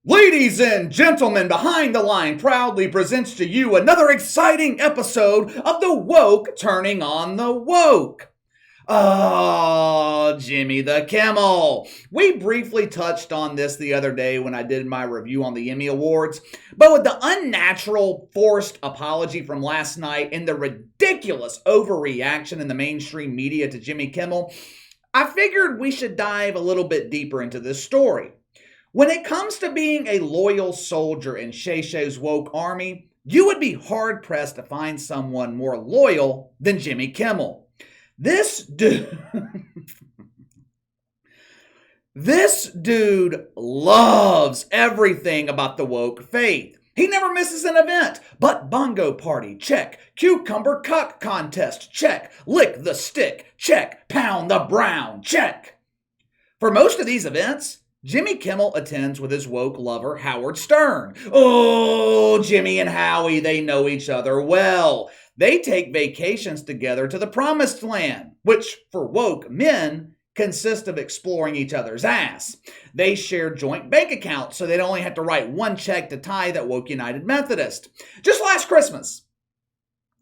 Ladies and gentlemen, Behind the Line proudly presents to you another exciting episode of the Woke Turning on the Woke. Oh, Jimmy the Kimmel. We briefly touched on this the other day when I did my review on the Emmy Awards, but with the unnatural, forced apology from last night and the ridiculous overreaction in the mainstream media to Jimmy Kimmel, I figured we should dive a little bit deeper into this story. When it comes to being a loyal soldier in Shay Shay's woke army, you would be hard-pressed to find someone more loyal than Jimmy Kimmel. This dude loves everything about the woke faith. He never misses an event. But bongo party, check. Cucumber cuck contest, check. Lick the stick, check. Pound the brown, check. For most of these events, Jimmy Kimmel attends with his woke lover, Howard Stern. Oh, Jimmy and Howie, they know each other well. They take vacations together to the promised land, which for woke men consists of exploring each other's ass. They share joint bank accounts so they'd only have to write one check to tithe at Woke United Methodist. Just last Christmas,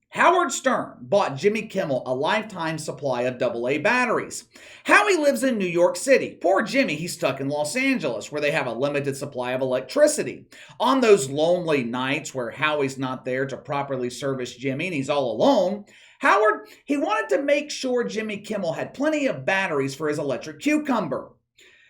Howard Stern bought Jimmy Kimmel a lifetime supply of AA batteries. Howie lives in New York City. Poor Jimmy, he's stuck in Los Angeles, where they have a limited supply of electricity. On those lonely nights where Howie's not there to properly service Jimmy and he's all alone, Howard, he wanted to make sure Jimmy Kimmel had plenty of batteries for his electric cucumber.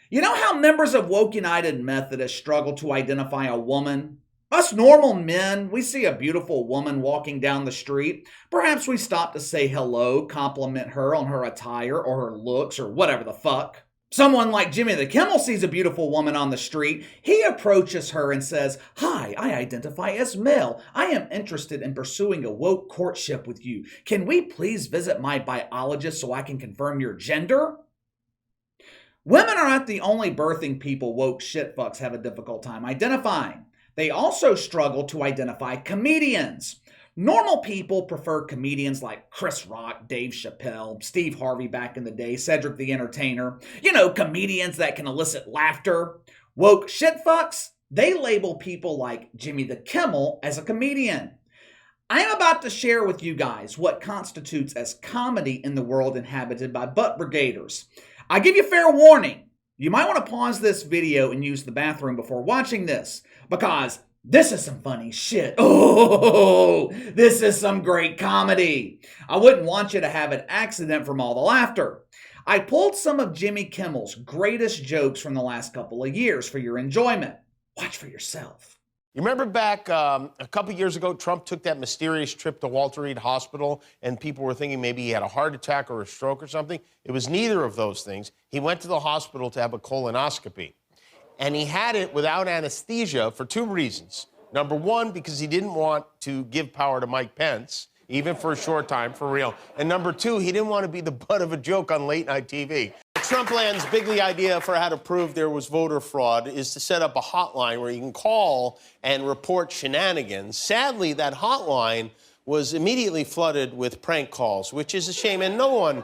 You know how members of Woke United Methodist struggle to identify a woman? Us normal men, we see a beautiful woman walking down the street. Perhaps we stop to say hello, compliment her on her attire or her looks or whatever the fuck. Someone like Jimmy the Kimmel sees a beautiful woman on the street. He approaches her and says, "Hi, I identify as male. I am interested in pursuing a woke courtship with you. Can we please visit my biologist so I can confirm your gender?" Women are not the only birthing people woke shitfucks have a difficult time identifying. They also struggle to identify comedians. Normal people prefer comedians like Chris Rock, Dave Chappelle, Steve Harvey back in the day, Cedric the Entertainer. You know, comedians that can elicit laughter. Woke shitfucks, they label people like Jimmy the Kimmel as a comedian. I am about to share with you guys what constitutes as comedy in the world inhabited by butt brigaders. I give you fair warning. You might want to pause this video and use the bathroom before watching this, because this is some funny shit. Oh, this is some great comedy. I wouldn't want you to have an accident from all the laughter. I pulled some of Jimmy Kimmel's greatest jokes from the last couple of years for your enjoyment. Watch for yourself. You remember back a couple years ago, Trump took that mysterious trip to Walter Reed Hospital, and people were thinking maybe he had a heart attack or a stroke or something? It was neither of those things. He went to the hospital to have a colonoscopy, and he had it without anesthesia for two reasons. Number one, because he didn't want to give power to Mike Pence, even for a short time, for real. And number two, he didn't want to be the butt of a joke on late-night TV. Trumpland's big idea for how to prove there was voter fraud is to set up a hotline where you can call and report shenanigans. Sadly, that hotline was immediately flooded with prank calls, which is a shame, and no one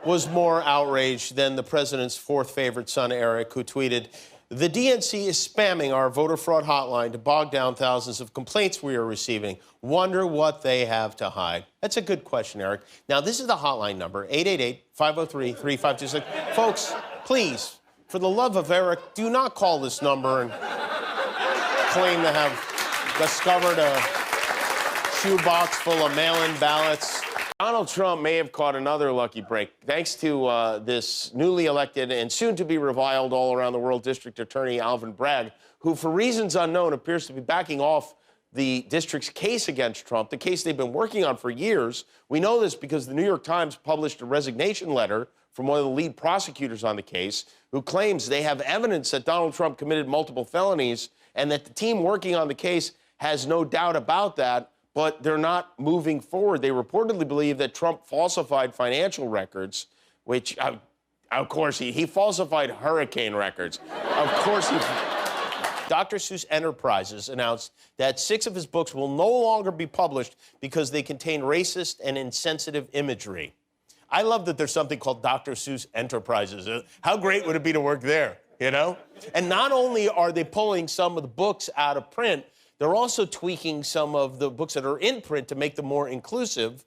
was more outraged than the president's fourth favorite son, Eric, who tweeted, "The DNC is spamming our voter fraud hotline to bog down thousands of complaints we are receiving. Wonder what they have to hide." That's a good question, Eric. Now, this is the hotline number, 888-503-3526. Folks, please, for the love of Eric, do not call this number and claim to have discovered a shoebox full of mail-in ballots. Donald Trump may have caught another lucky break thanks to this newly elected and soon-to-be reviled all-around the world district attorney, Alvin Bragg, who, for reasons unknown, appears to be backing off the district's case against Trump, the case they've been working on for years. We know this because the New York Times published a resignation letter from one of the lead prosecutors on the case, who claims they have evidence that Donald Trump committed multiple felonies and that the team working on the case has no doubt about that, but they're not moving forward. They reportedly believe that Trump falsified financial records, which, of course, he falsified hurricane records. Of course he... Dr. Seuss Enterprises announced that 6 of his books will no longer be published because they contain racist and insensitive imagery. I love that there's something called Dr. Seuss Enterprises. How great would it be to work there? you know? And not only are they pulling some of the books out of print, they're also tweaking some of the books that are in print to make them more inclusive.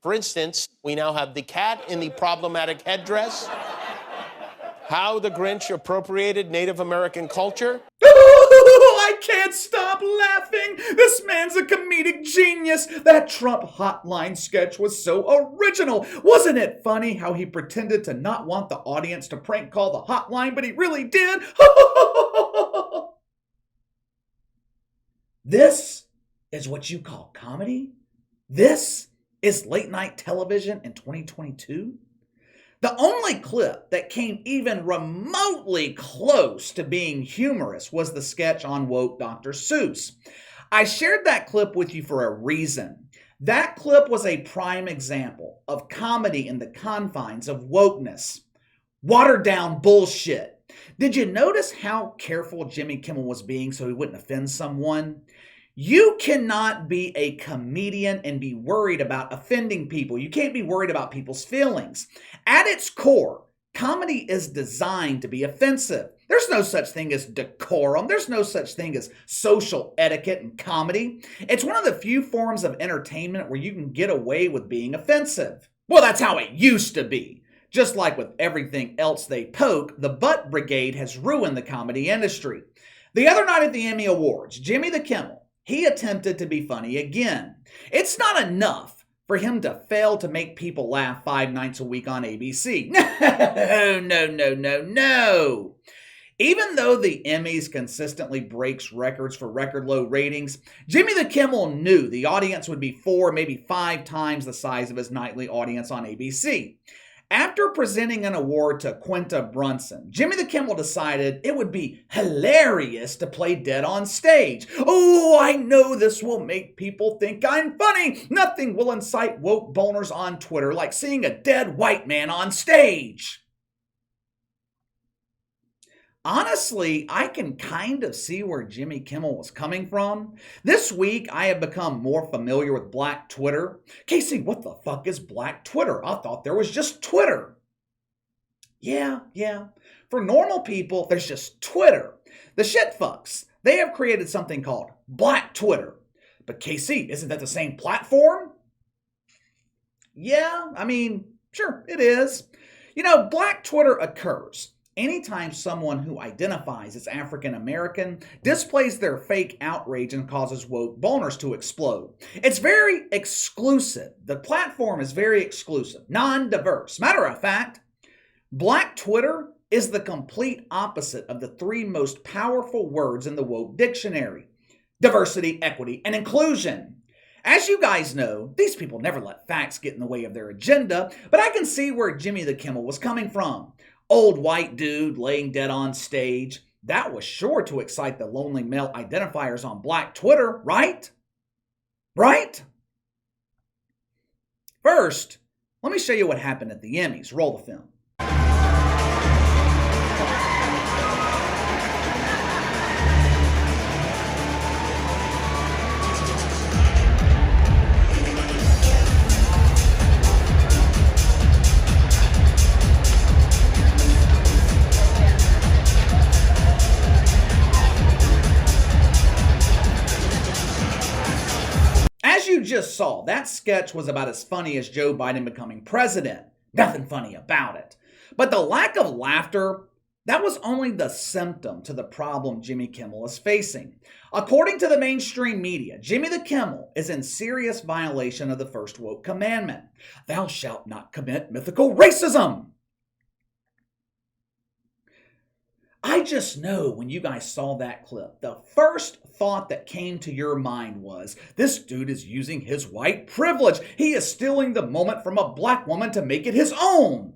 For instance, we now have The Cat in the Problematic Headdress, How the Grinch Appropriated Native American Culture. I can't stop laughing. This man's a comedic genius. That Trump hotline sketch was so original. Wasn't it funny how he pretended to not want the audience to prank call the hotline, but he really did? This is what you call comedy? This is late night television in 2022? The only clip that came even remotely close to being humorous was the sketch on woke Dr. Seuss. I shared that clip with you for a reason. That clip was a prime example of comedy in the confines of wokeness. Watered down bullshit. Did you notice how careful Jimmy Kimmel was being so he wouldn't offend someone? You cannot be a comedian and be worried about offending people. You can't be worried about people's feelings. At its core, comedy is designed to be offensive. There's no such thing as decorum. There's no such thing as social etiquette in comedy. It's one of the few forms of entertainment where you can get away with being offensive. Well, that's how it used to be. Just like with everything else they poke, the butt brigade has ruined the comedy industry. The other night at the Emmy Awards, Jimmy the Kimmel, he attempted to be funny again. It's not enough for him to fail to make people laugh 5 nights a week on ABC. No. Even though the Emmys consistently breaks records for record low ratings, Jimmy the Kimmel knew the audience would be 4, maybe 5 times the size of his nightly audience on ABC. After presenting an award to Quinta Brunson, Jimmy the Kimmel decided it would be hilarious to play dead on stage. Oh, I know this will make people think I'm funny. Nothing will incite woke boners on Twitter like seeing a dead white man on stage. Honestly, I can kind of see where Jimmy Kimmel was coming from. This week, I have become more familiar with Black Twitter. Casey, what the fuck is Black Twitter? I thought there was just Twitter. Yeah. For normal people, there's just Twitter. The shit fucks, they have created something called Black Twitter. But Casey, isn't that the same platform? Yeah, sure, it is. Black Twitter occurs anytime someone who identifies as African American displays their fake outrage and causes woke boners to explode. It's very exclusive. The platform is very exclusive, non-diverse. Matter of fact, Black Twitter is the complete opposite of the 3 most powerful words in the woke dictionary: diversity, equity, and inclusion. As you guys know, these people never let facts get in the way of their agenda, but I can see where Jimmy the Kimmel was coming from. Old white dude laying dead on stage. That was sure to excite the lonely male identifiers on Black Twitter, right? Right? First, let me show you what happened at the Emmys. Roll the film. As you just saw, that sketch was about as funny as Joe Biden becoming president. Nothing funny about it. But the lack of laughter, that was only the symptom to the problem Jimmy Kimmel is facing. According to the mainstream media, Jimmy the Kimmel is in serious violation of the first woke commandment: thou shalt not commit mythical racism. I just know when you guys saw that clip, the first thought that came to your mind was, this dude is using his white privilege. He is stealing the moment from a black woman to make it his own.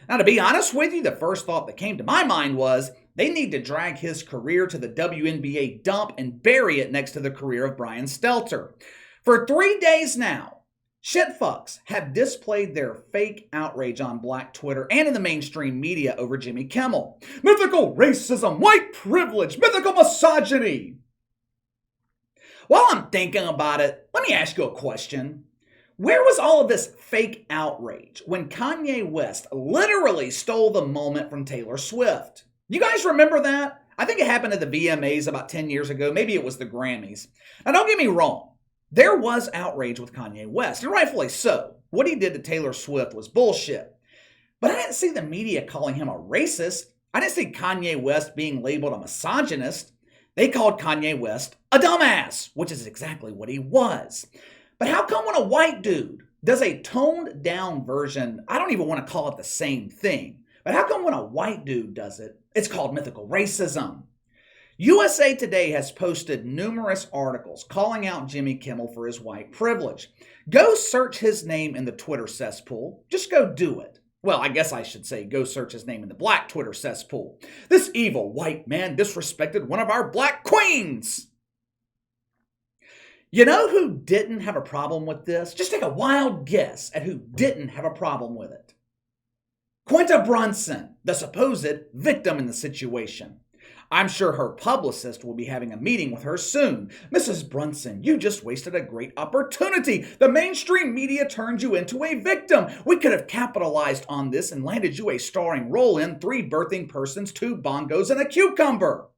Now, to be honest with you, the first thought that came to my mind was, they need to drag his career to the WNBA dump and bury it next to the career of Brian Stelter. For 3 days now, shitfucks have displayed their fake outrage on Black Twitter and in the mainstream media over Jimmy Kimmel. Mythical racism, white privilege, mythical misogyny. While I'm thinking about it, let me ask you a question. Where was all of this fake outrage when Kanye West literally stole the moment from Taylor Swift? You guys remember that? I think it happened at the VMAs about 10 years ago. Maybe it was the Grammys. Now, don't get me wrong. There was outrage with Kanye West, and rightfully so. What he did to Taylor Swift was bullshit. But I didn't see the media calling him a racist. I didn't see Kanye West being labeled a misogynist. They called Kanye West a dumbass, which is exactly what he was. But how come when a white dude does a toned down version, I don't even want to call it the same thing, but how come when a white dude does it, it's called mythical racism? USA Today has posted numerous articles calling out Jimmy Kimmel for his white privilege. Go search his name in the Twitter cesspool. Just go do it. Well, I guess I should say go search his name in the black Twitter cesspool. This evil white man disrespected one of our black queens. You know who didn't have a problem with this? Just take a wild guess at who didn't have a problem with it. Quinta Brunson, the supposed victim in the situation. I'm sure her publicist will be having a meeting with her soon. Mrs. Brunson, you just wasted a great opportunity. The mainstream media turned you into a victim. We could have capitalized on this and landed you a starring role in 3 Birthing Persons, 2 Bongos, and a Cucumber.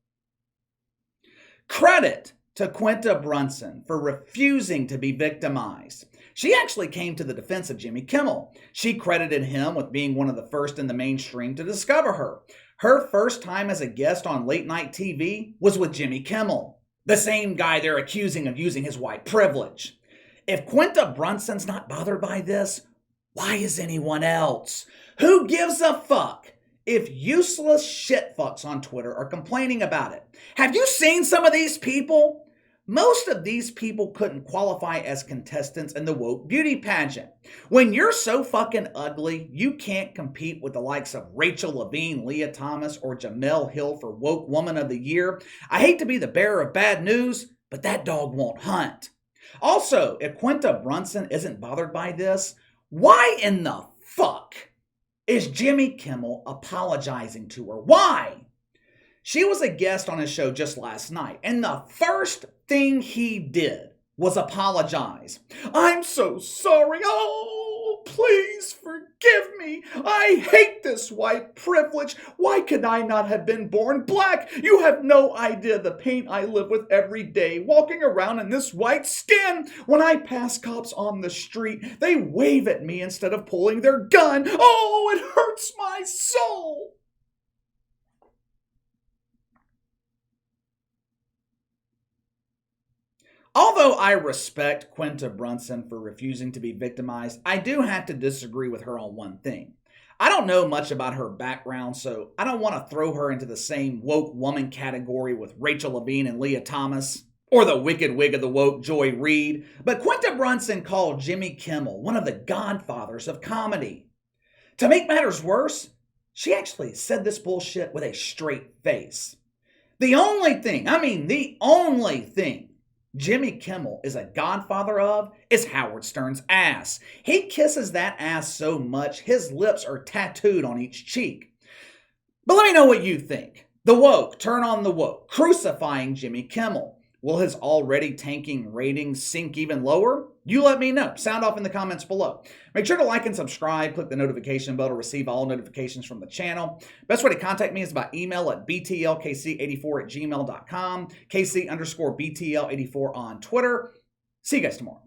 Credit to Quinta Brunson for refusing to be victimized. She actually came to the defense of Jimmy Kimmel. She credited him with being one of the first in the mainstream to discover her. Her first time as a guest on late night TV was with Jimmy Kimmel, the same guy they're accusing of using his white privilege. If Quinta Brunson's not bothered by this, why is anyone else? Who gives a fuck if useless shitfucks on Twitter are complaining about it? Have you seen some of these people? Most of these people couldn't qualify as contestants in the woke beauty pageant. When you're so fucking ugly, you can't compete with the likes of Rachel Levine, Leah Thomas, or Jamel Hill for Woke Woman of the Year. I hate to be the bearer of bad news, but that dog won't hunt. Also, if Quinta Brunson isn't bothered by this, why in the fuck is Jimmy Kimmel apologizing to her? Why? She was a guest on his show just last night, and the first thing he did was apologize. I'm so sorry. Oh, please forgive me. I hate this white privilege. Why could I not have been born black? You have no idea the pain I live with every day, walking around in this white skin. When I pass cops on the street, they wave at me instead of pulling their gun. Oh, it hurts my soul. Although I respect Quinta Brunson for refusing to be victimized, I do have to disagree with her on one thing. I don't know much about her background, so I don't want to throw her into the same woke woman category with Rachel Levine and Leah Thomas, or the wicked wig of the woke Joy Reid. But Quinta Brunson called Jimmy Kimmel one of the godfathers of comedy. To make matters worse, she actually said this bullshit with a straight face. The only thing Jimmy Kimmel is a godfather of is Howard Stern's ass. He kisses that ass so much, his lips are tattooed on each cheek. But let me know what you think. The woke, turn on the woke, crucifying Jimmy Kimmel. Will his already tanking ratings sink even lower? You let me know. Sound off in the comments below. Make sure to like and subscribe. Click the notification bell to receive all notifications from the channel. Best way to contact me is by email at btlkc84@gmail.com, KC_BTL84 on Twitter. See you guys tomorrow.